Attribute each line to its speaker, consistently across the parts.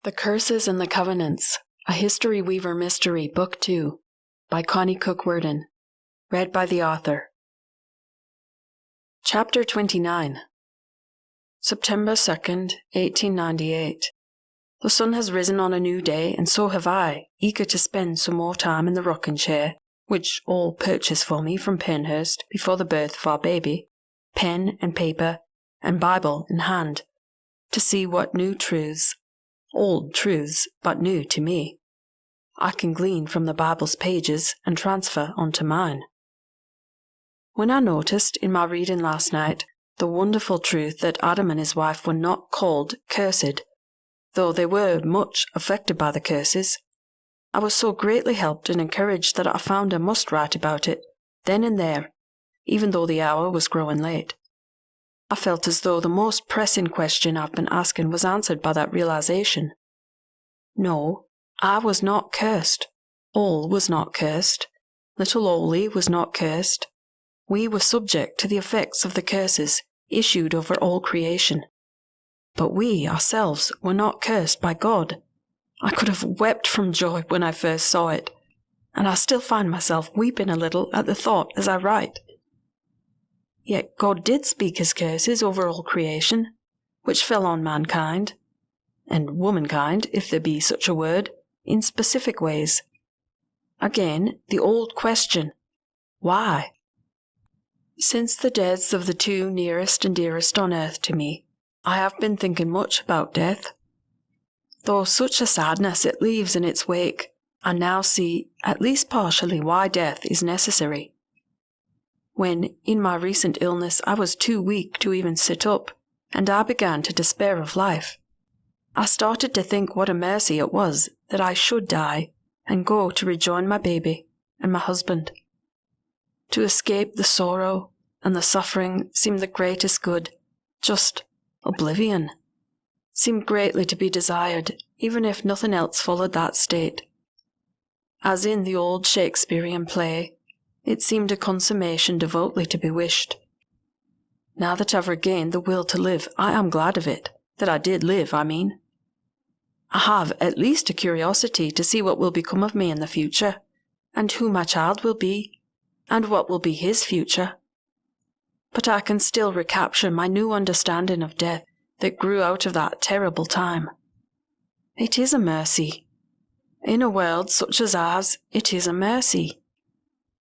Speaker 1: The Curses and the Covenants, A History Weaver Mystery, Book 2, by Connie Worden. Read by the author. Chapter 29. September 2nd, 1898. The sun has risen on a new day, and so have I, eager to spend some more time in the rocking chair, which all purchased for me from Penhurst before the birth of our baby, pen and paper and Bible in hand, to see what new truths, old truths, but new to me, I can glean from the Bible's pages and transfer onto mine. When I noticed in my reading last night the wonderful truth that Adam and his wife were not called cursed, though they were much affected by the curses, I was so greatly helped and encouraged that I found I must write about it, then and there, even though the hour was growing late. I felt as though the most pressing question I've been asking was answered by that realization. No, I was not cursed. All was not cursed. Little Ollie was not cursed. We were subject to the effects of the curses issued over all creation. But we ourselves were not cursed by God. I could have wept from joy when I first saw it, and I still find myself weeping a little at the thought as I write. Yet God did speak his curses over all creation, which fell on mankind, and womankind, if there be such a word, in specific ways. Again, the old question, why? Since the deaths of the two nearest and dearest on earth to me, I have been thinking much about death. Though such a sadness it leaves in its wake, I now see, at least partially, why death is necessary. When, in my recent illness, I was too weak to even sit up, and I began to despair of life, I started to think what a mercy it was that I should die and go to rejoin my baby and my husband. To escape the sorrow and the suffering seemed the greatest good. Just oblivion seemed greatly to be desired, even if nothing else followed that state. As in the old Shakespearean play, it seemed a consummation devoutly to be wished. Now that I've regained the will to live, I am glad of it, that I did live, I mean. I have at least a curiosity to see what will become of me in the future, and who my child will be, and what will be his future. But I can still recapture my new understanding of death that grew out of that terrible time. It is a mercy. In a world such as ours, it is a mercy.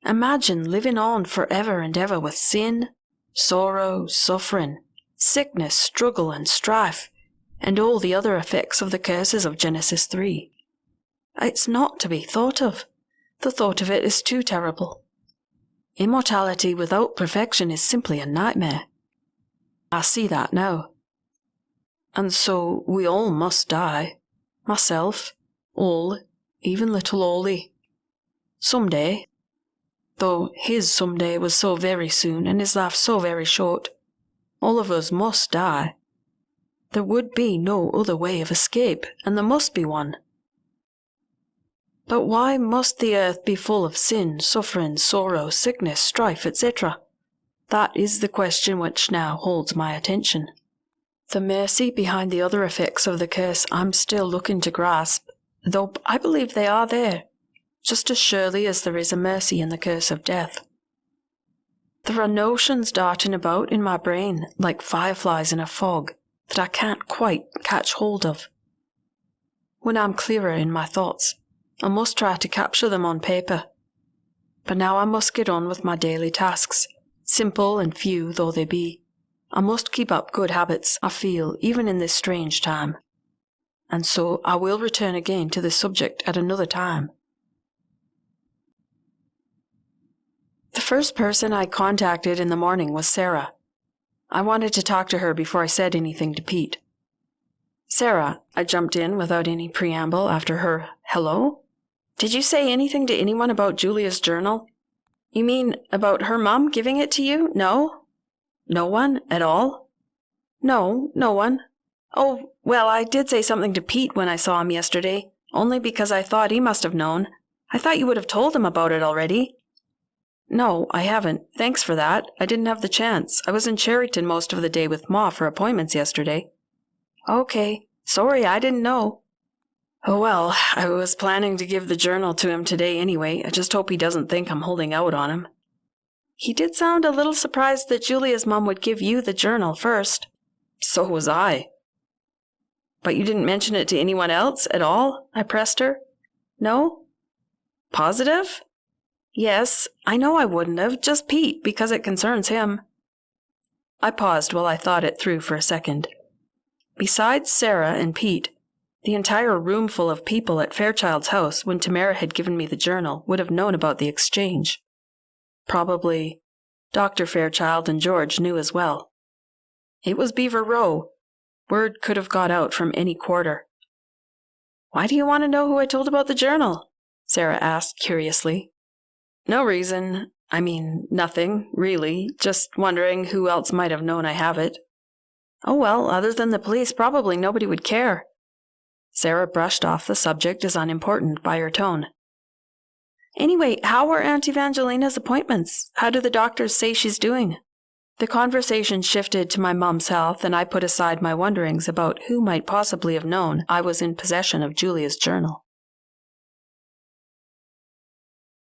Speaker 1: Imagine living on forever and ever with sin, sorrow, suffering, sickness, struggle and strife, and all the other effects of the curses of Genesis 3. It's not to be thought of. The thought of it is too terrible. Immortality without perfection is simply a nightmare. I see that now. And so we all must die. Myself, all, even little Ollie. Someday. Though his someday was so very soon and his life so very short, all of us must die. There would be no other way of escape, and there must be one. But why must the earth be full of sin, suffering, sorrow, sickness, strife, etc.? That is the question which now holds my attention. The mercy behind the other effects of the curse I'm still looking to grasp, though I believe they are there, just as surely as there is a mercy in the curse of death. There are notions darting about in my brain like fireflies in a fog that I can't quite catch hold of. When I'm clearer in my thoughts, I must try to capture them on paper. But now I must get on with my daily tasks, simple and few though they be. I must keep up good habits, I feel, even in this strange time. And so I will return again to this subject at another time. The first person I contacted in the morning was Sarah. I wanted to talk to her before I said anything to Pete. Sarah, I jumped in without any preamble after her hello. Did you say anything to anyone about Julia's journal? You mean about her mom giving it to you? No? No one at all? No, no one. Oh, well, I did say something to Pete when I saw him yesterday, only because I thought he must have known. I thought you would have told him about it already. No, I haven't. Thanks for that. I didn't have the chance. I was in Cherryton most of the day with Ma for appointments yesterday. Okay. Sorry, I didn't know. Oh well, I was planning to give the journal to him today anyway. I just hope he doesn't think I'm holding out on him. He did sound a little surprised that Julia's mom would give you the journal first. So was I. But you didn't mention it to anyone else at all? I pressed her. No? Positive? Yes, I know I wouldn't have, just Pete, because it concerns him. I paused while I thought it through for a second. Besides Sarah and Pete, the entire roomful of people at Fairchild's house when Tamara had given me the journal would have known about the exchange. Probably Dr. Fairchild and George knew as well. It was Beaver Row. Word could have got out from any quarter. Why do you want to know who I told about the journal? Sarah asked curiously. No reason. I mean, nothing, really. Just wondering who else might have known I have it. Oh well, other than the police, probably nobody would care. Sarah brushed off the subject as unimportant by her tone. Anyway, how were Aunt Evangelina's appointments? How do the doctors say she's doing? The conversation shifted to my mom's health, and I put aside my wonderings about who might possibly have known I was in possession of Julia's journal.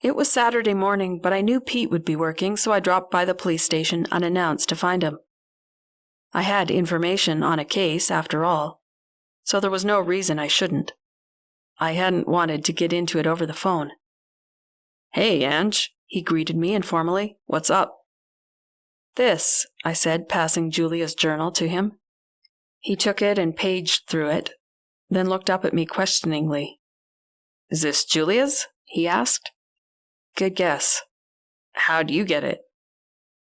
Speaker 1: It was Saturday morning, but I knew Pete would be working, so I dropped by the police station unannounced to find him. I had information on a case, after all, so there was no reason I shouldn't. I hadn't wanted to get into it over the phone. Hey, Ange, he greeted me informally. What's up? This, I said, passing Julia's journal to him. He took it and paged through it, then looked up at me questioningly. Is this Julia's? He asked. Good guess. How'd you get it?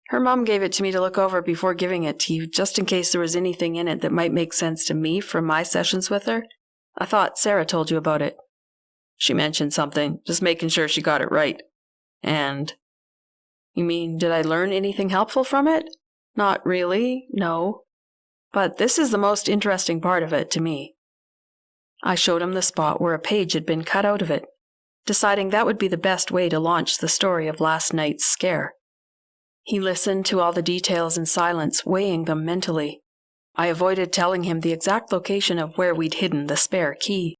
Speaker 1: Her mom gave it to me to look over before giving it to you, just in case there was anything in it that might make sense to me from my sessions with her. I thought Sarah told you about it. She mentioned something, just making sure she got it right. And... You mean, did I learn anything helpful from it? Not really, no. But this is the most interesting part of it to me. I showed him the spot where a page had been cut out of it, deciding that would be the best way to launch the story of last night's scare. He listened to all the details in silence, weighing them mentally. I avoided telling him the exact location of where we'd hidden the spare key.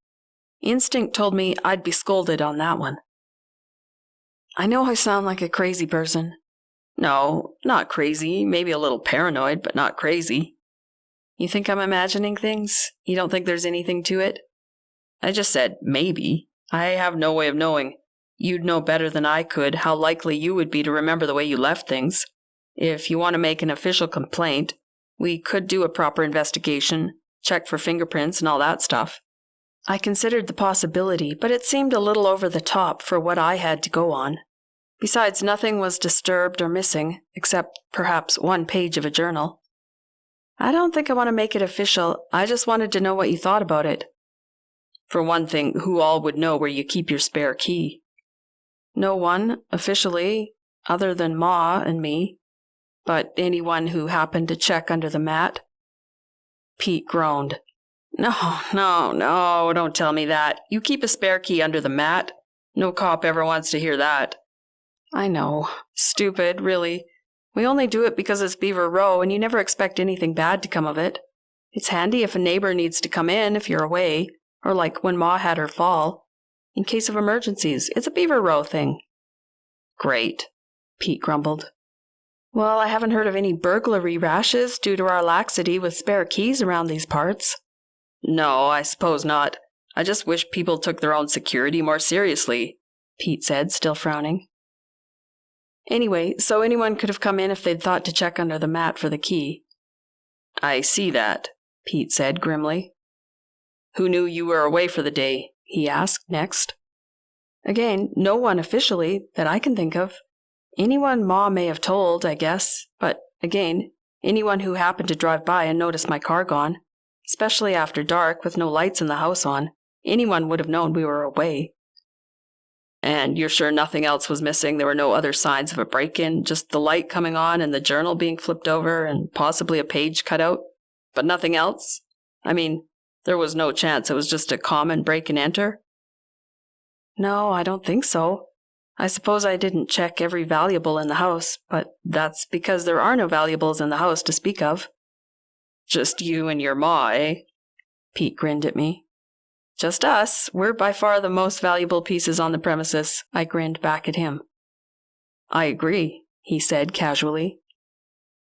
Speaker 1: Instinct told me I'd be scolded on that one. I know I sound like a crazy person. No, not crazy, maybe a little paranoid, but not crazy. You think I'm imagining things? You don't think there's anything to it? I just said maybe. I have no way of knowing. You'd know better than I could how likely you would be to remember the way you left things. If you want to make an official complaint, we could do a proper investigation, check for fingerprints and all that stuff. I considered the possibility, but it seemed a little over the top for what I had to go on. Besides, nothing was disturbed or missing, except perhaps one page of a journal. I don't think I want to make it official. I just wanted to know what you thought about it. For one thing, who all would know where you keep your spare key? No one, officially, other than Ma and me. But anyone who happened to check under the mat. Pete groaned. No, don't tell me that. You keep a spare key under the mat. No cop ever wants to hear that. I know. Stupid, really. We only do it because it's Beaver Row, and you never expect anything bad to come of it. It's handy if a neighbor needs to come in if you're away, or like when Ma had her fall. In case of emergencies, it's a Beaver Row thing. Great, Pete grumbled. Well, I haven't heard of any burglary rashes due to our laxity with spare keys around these parts. No, I suppose not. I just wish people took their own security more seriously, Pete said, still frowning. Anyway, so anyone could have come in if they'd thought to check under the mat for the key. I see that, Pete said grimly. Who knew you were away for the day? He asked next. Again, no one officially that I can think of. Anyone Ma may have told, I guess, but again, anyone who happened to drive by and notice my car gone, especially after dark with no lights in the house on, anyone would have known we were away. And you're sure nothing else was missing? There were no other signs of a break-in, just the light coming on and the journal being flipped over and possibly a page cut out? But nothing else? I mean, there was no chance it was just a common break and enter? No, I don't think so. I suppose I didn't check every valuable in the house, but that's because there are no valuables in the house to speak of. Just you and your Ma, eh? Pete grinned at me. Just us. We're by far the most valuable pieces on the premises, I grinned back at him. I agree, he said casually.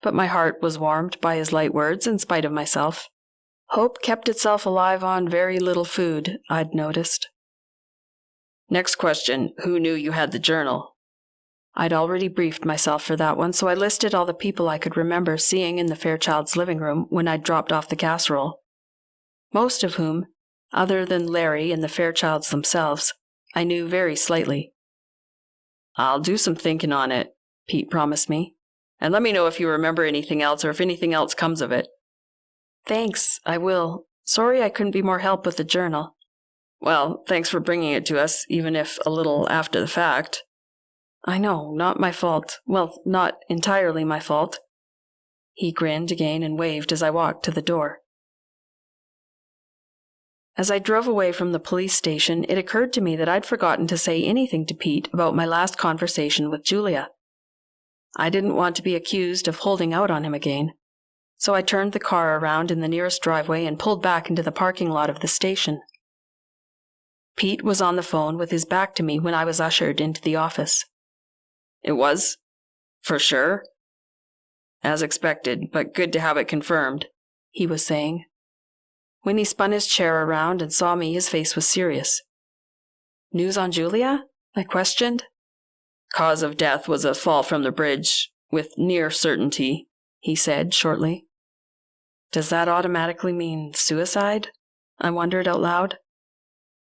Speaker 1: But my heart was warmed by his light words in spite of myself. Hope kept itself alive on very little food, I'd noticed. Next question, who knew you had the journal? I'd already briefed myself for that one, so I listed all the people I could remember seeing in the Fairchilds' living room when I'd dropped off the casserole. Most of whom, other than Larry and the Fairchilds themselves, I knew very slightly. I'll do some thinking on it, Pete promised me, and let me know if you remember anything else or if anything else comes of it. Thanks, I will. Sorry I couldn't be more help with the journal. Well, thanks for bringing it to us, even if a little after the fact. I know, not my fault. Well, not entirely my fault. He grinned again and waved as I walked to the door. As I drove away from the police station, it occurred to me that I'd forgotten to say anything to Pete about my last conversation with Julia. I didn't want to be accused of holding out on him again, so I turned the car around in the nearest driveway and pulled back into the parking lot of the station. Pete was on the phone with his back to me when I was ushered into the office. It was? For sure? As expected, but good to have it confirmed, he was saying. When he spun his chair around and saw me, his face was serious. News on Julia? I questioned. Cause of death was a fall from the bridge, with near certainty, he said shortly. Does that automatically mean suicide? I wondered out loud.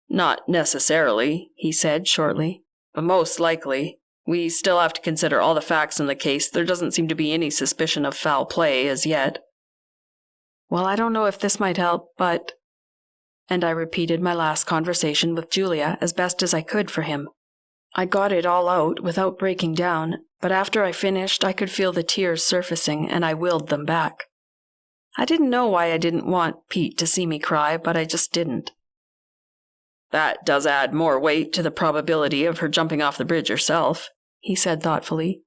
Speaker 1: Not necessarily, he said shortly, but most likely. We still have to consider all the facts in the case. There doesn't seem to be any suspicion of foul play as yet. Well, I don't know if this might help, but... And I repeated my last conversation with Julia as best as I could for him. I got it all out without breaking down, but after I finished, I could feel the tears surfacing, and I willed them back. I didn't know why I didn't want Pete to see me cry, but I just didn't. That does add more weight to the probability of her jumping off the bridge herself, he said thoughtfully.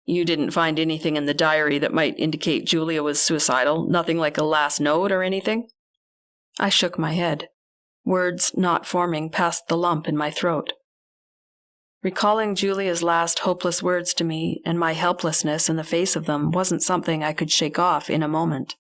Speaker 1: You didn't find anything in the diary that might indicate Julia was suicidal? Nothing like a last note or anything? I shook my head, words not forming past the lump in my throat. Recalling Julia's last hopeless words to me and my helplessness in the face of them wasn't something I could shake off in a moment.